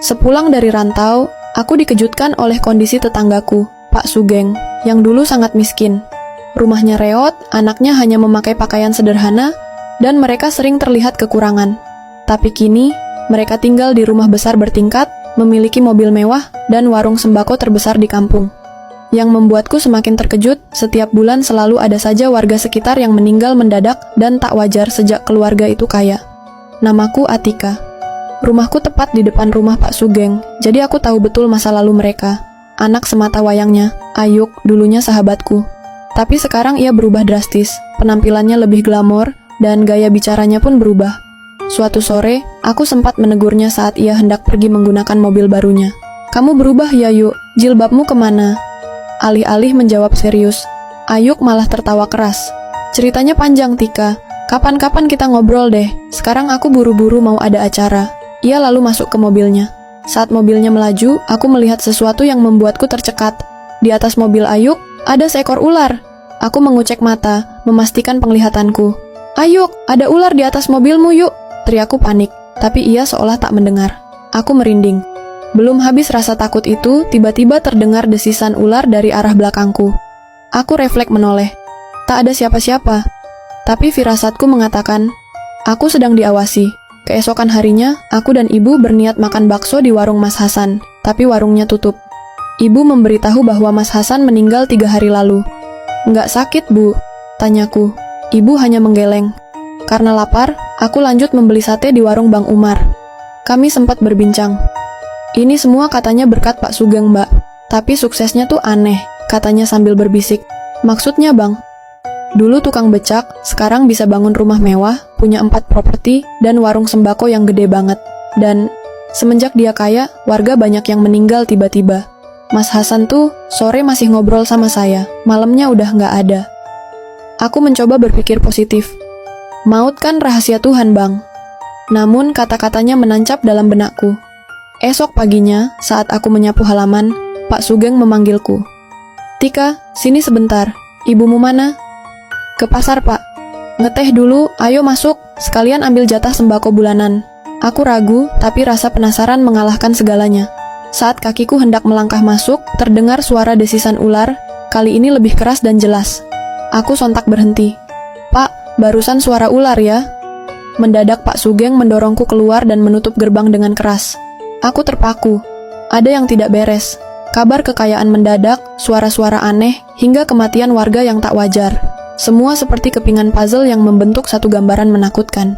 Sepulang dari rantau, aku dikejutkan oleh kondisi tetanggaku, Pak Sugeng, yang dulu sangat miskin. Rumahnya reot, anaknya hanya memakai pakaian sederhana, dan mereka sering terlihat kekurangan. Tapi kini, mereka tinggal di rumah besar bertingkat, memiliki mobil mewah, dan warung sembako terbesar di kampung. Yang membuatku semakin terkejut, setiap bulan selalu ada saja warga sekitar yang meninggal mendadak dan tak wajar sejak keluarga itu kaya. Namaku Atika. Rumahku tepat di depan rumah Pak Sugeng, jadi aku tahu betul masa lalu mereka. Anak semata wayangnya, Ayuk, dulunya sahabatku. Tapi sekarang ia berubah drastis, penampilannya lebih glamor, dan gaya bicaranya pun berubah. Suatu sore, aku sempat menegurnya saat ia hendak pergi menggunakan mobil barunya. "Kamu berubah ya, Yuk, jilbabmu kemana?" Alih-alih menjawab serius, Ayuk malah tertawa keras. "Ceritanya panjang, Tika. Kapan-kapan kita ngobrol deh, sekarang aku buru-buru mau ada acara." Ia lalu masuk ke mobilnya. Saat mobilnya melaju, aku melihat sesuatu yang membuatku tercekat. Di atas mobil Ayuk, ada seekor ular. Aku mengucek mata, memastikan penglihatanku. "Ayuk, ada ular di atas mobilmu, Yuk!" Teriakku panik, tapi ia seolah tak mendengar. Aku merinding. Belum habis rasa takut itu, tiba-tiba terdengar desisan ular dari arah belakangku. Aku refleks menoleh. Tak ada siapa-siapa. Tapi firasatku mengatakan, aku sedang diawasi. Keesokan harinya, aku dan ibu berniat makan bakso di warung Mas Hasan, tapi warungnya tutup. Ibu memberitahu bahwa Mas Hasan meninggal 3 hari lalu. "Nggak sakit, Bu?" tanyaku. Ibu hanya menggeleng. Karena lapar, aku lanjut membeli sate di warung Bang Umar. Kami sempat berbincang. "Ini semua katanya berkat Pak Sugeng, Mbak. Tapi suksesnya tuh aneh," katanya sambil berbisik. "Maksudnya, Bang?" "Dulu tukang becak, sekarang bisa bangun rumah mewah, punya 4 properti, dan warung sembako yang gede banget. Dan semenjak dia kaya, warga banyak yang meninggal tiba-tiba. Mas Hasan tuh sore masih ngobrol sama saya, malamnya udah nggak ada." Aku mencoba berpikir positif. Maut kan rahasia Tuhan, Bang. Namun kata-katanya menancap dalam benakku. Esok paginya, saat aku menyapu halaman, Pak Sugeng memanggilku. "Tika, sini sebentar. Ibumu mana?" "Ke pasar, Pak." "Ngeteh dulu, ayo masuk, sekalian ambil jatah sembako bulanan." Aku ragu, tapi rasa penasaran mengalahkan segalanya. Saat kakiku hendak melangkah masuk, terdengar suara desisan ular, kali ini lebih keras dan jelas. Aku sontak berhenti. "Pak, barusan suara ular ya." Mendadak Pak Sugeng mendorongku keluar dan menutup gerbang dengan keras. Aku terpaku. Ada yang tidak beres. Kabar kekayaan mendadak, suara-suara aneh, hingga kematian warga yang tak wajar. Semua seperti kepingan puzzle yang membentuk satu gambaran menakutkan.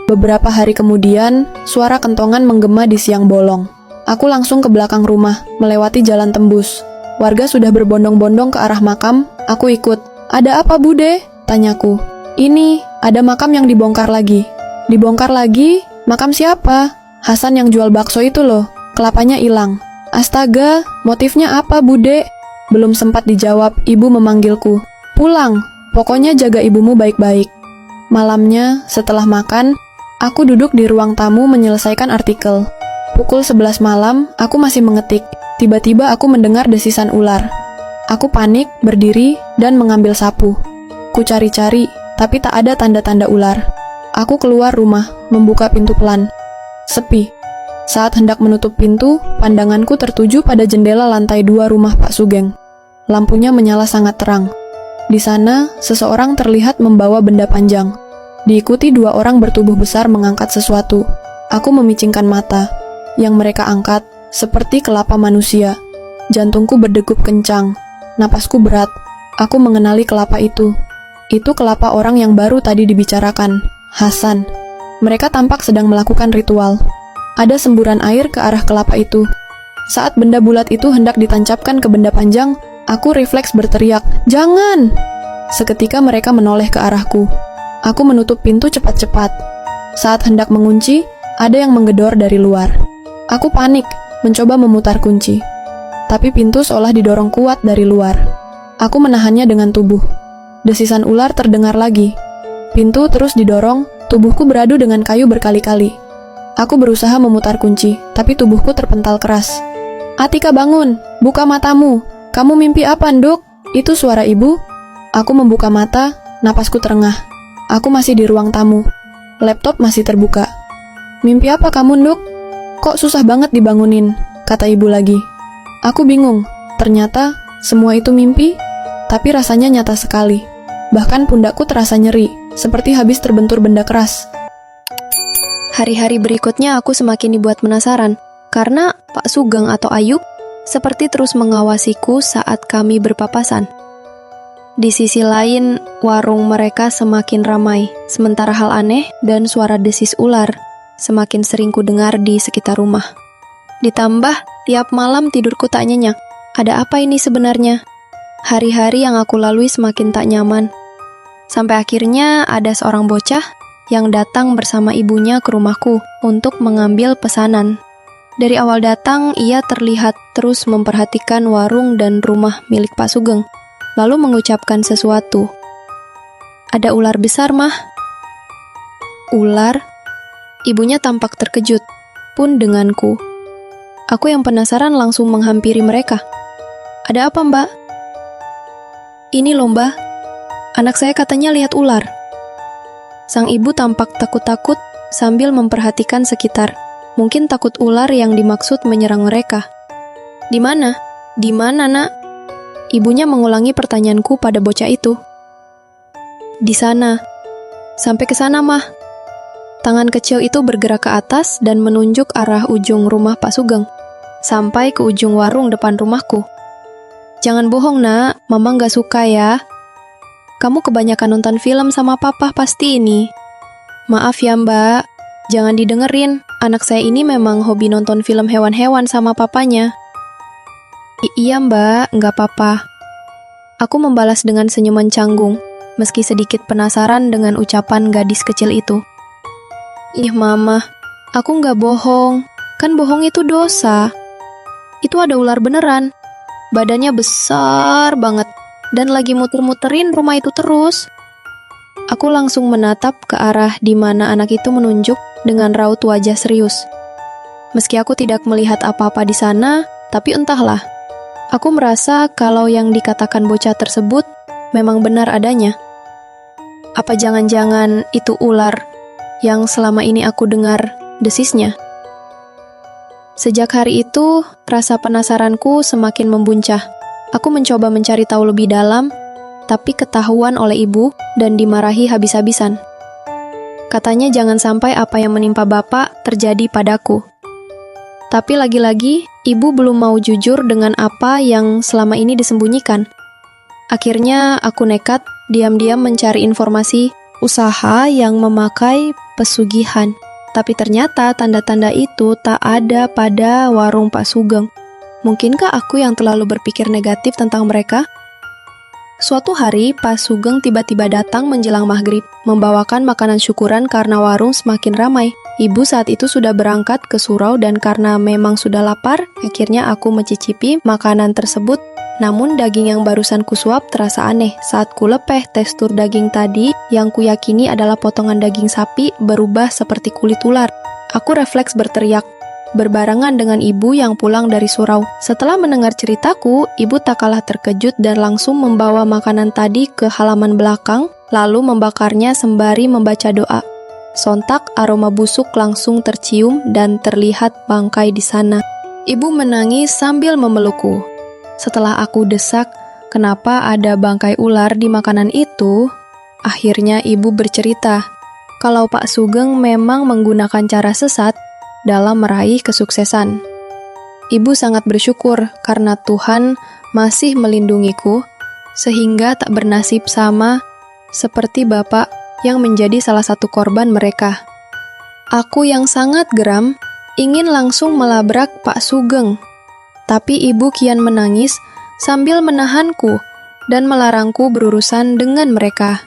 Beberapa hari kemudian, suara kentongan menggema di siang bolong. Aku langsung ke belakang rumah, melewati jalan tembus. Warga sudah berbondong-bondong ke arah makam, aku ikut. "Ada apa, Bude?" tanyaku. "Ini, ada makam yang dibongkar lagi." "Dibongkar lagi? Makam siapa?" "Hasan yang jual bakso itu loh, kelapanya hilang." "Astaga, motifnya apa, Bude?" Belum sempat dijawab, ibu memanggilku. "Pulang, pokoknya jaga ibumu baik-baik." Malamnya, setelah makan, aku duduk di ruang tamu menyelesaikan artikel. Pukul 11 malam, aku masih mengetik. Tiba-tiba aku mendengar desisan ular. Aku panik, berdiri, dan mengambil sapu. Ku cari-cari, tapi tak ada tanda-tanda ular. Aku keluar rumah, membuka pintu pelan. Sepi. Saat hendak menutup pintu, pandanganku tertuju pada jendela lantai 2 rumah Pak Sugeng. Lampunya menyala sangat terang. Di sana, seseorang terlihat membawa benda panjang. Diikuti 2 orang bertubuh besar mengangkat sesuatu. Aku memicingkan mata. Yang mereka angkat, seperti kelapa manusia. Jantungku berdegup kencang. Napasku berat. Aku mengenali kelapa itu. Itu kelapa orang yang baru tadi dibicarakan, Hasan. Mereka tampak sedang melakukan ritual. Ada semburan air ke arah kelapa itu. Saat benda bulat itu hendak ditancapkan ke benda panjang, aku refleks berteriak, "Jangan!" Seketika mereka menoleh ke arahku. Aku menutup pintu cepat-cepat. Saat hendak mengunci, ada yang menggedor dari luar. Aku panik, mencoba memutar kunci. Tapi pintu seolah didorong kuat dari luar. Aku menahannya dengan tubuh. Desisan ular terdengar lagi. Pintu terus didorong, tubuhku beradu dengan kayu berkali-kali. Aku berusaha memutar kunci, tapi tubuhku terpental keras. "Atika, bangun! Buka matamu! Kamu mimpi apa, Nduk?" Itu suara ibu. Aku membuka mata, napasku terengah. Aku masih di ruang tamu. Laptop masih terbuka. "Mimpi apa kamu, Nduk? Kok Kok susah banget dibangunin, kata ibu lagi. Aku bingung, ternyata semua itu mimpi, tapi rasanya nyata sekali. Bahkan pundakku terasa nyeri, seperti habis terbentur benda keras. Hari-hari berikutnya aku semakin dibuat penasaran, karena Pak Sugeng atau Ayub seperti terus mengawasiku saat kami berpapasan. Di sisi lain, warung mereka semakin ramai, sementara hal aneh dan suara desis ular semakin sering kudengar di sekitar rumah. Ditambah, tiap malam tidurku tak nyenyak. Ada apa ini sebenarnya? Hari-hari yang aku lalui semakin tak nyaman. Sampai akhirnya ada seorang bocah yang datang bersama ibunya ke rumahku untuk mengambil pesanan. Dari awal datang, ia terlihat terus memperhatikan warung dan rumah milik Pak Sugeng, lalu mengucapkan sesuatu. Ada ular besar, Mah. Ular? Ibunya tampak terkejut, pun denganku. Aku yang penasaran langsung menghampiri mereka. Ada apa, Mbak? Ini loh, Mbak. Anak saya katanya lihat ular. Sang ibu tampak takut-takut sambil memperhatikan sekitar. Mungkin takut ular yang dimaksud menyerang mereka. Di mana? Di mana, Nak? Ibunya mengulangi pertanyaanku pada bocah itu. Di sana. Sampai ke sana, Mah. Tangan kecil itu bergerak ke atas dan menunjuk arah ujung rumah Pak Sugeng, sampai ke ujung warung depan rumahku. Jangan bohong, Nak. Mama nggak suka ya. Kamu kebanyakan nonton film sama papa pasti ini. Maaf ya, Mbak. Jangan didengerin. Anak saya ini memang hobi nonton film hewan-hewan sama papanya. Iya, Mbak. Nggak apa-apa. Aku membalas dengan senyuman canggung, meski sedikit penasaran dengan ucapan gadis kecil itu. Ih, Mama. Aku nggak bohong. Kan bohong itu dosa. Itu ada ular beneran. Badannya besar banget, dan lagi muter-muterin rumah itu terus. Aku langsung menatap ke arah di mana anak itu menunjuk dengan raut wajah serius. Meski aku tidak melihat apa-apa di sana, tapi entahlah. Aku merasa kalau yang dikatakan bocah tersebut memang benar adanya. Apa jangan-jangan itu ular yang selama ini aku dengar desisnya? Sejak hari itu, rasa penasaranku semakin membuncah. Aku mencoba mencari tahu lebih dalam, tapi ketahuan oleh ibu dan dimarahi habis-habisan. Katanya jangan sampai apa yang menimpa bapak terjadi padaku. Tapi lagi-lagi, ibu belum mau jujur dengan apa yang selama ini disembunyikan. Akhirnya aku nekat diam-diam mencari informasi usaha yang memakai pesugihan. Tapi ternyata tanda-tanda itu tak ada pada warung Pak Sugeng. Mungkinkah aku yang terlalu berpikir negatif tentang mereka? Suatu hari, Pak Sugeng tiba-tiba datang menjelang maghrib, membawakan makanan syukuran karena warung semakin ramai. Ibu saat itu sudah berangkat ke surau dan karena memang sudah lapar, akhirnya aku mencicipi makanan tersebut. Namun daging yang barusan kusuap terasa aneh saat kulepeh. Tekstur daging tadi yang kuyakini adalah potongan daging sapi berubah seperti kulit ular. Aku refleks berteriak, berbarengan dengan ibu yang pulang dari surau. Setelah mendengar ceritaku, ibu tak kalah terkejut dan langsung membawa makanan tadi ke halaman belakang, lalu membakarnya sembari membaca doa. Sontak aroma busuk langsung tercium dan terlihat bangkai di sana. Ibu menangis sambil memelukku. Setelah aku desak, kenapa ada bangkai ular di makanan itu? Akhirnya ibu bercerita, kalau Pak Sugeng memang menggunakan cara sesat dalam meraih kesuksesan. Ibu sangat bersyukur karena Tuhan masih melindungiku, sehingga tak bernasib sama seperti bapak yang menjadi salah satu korban mereka. Aku yang sangat geram, ingin langsung melabrak Pak Sugeng. Tapi ibu kian menangis sambil menahanku dan melarangku berurusan dengan mereka.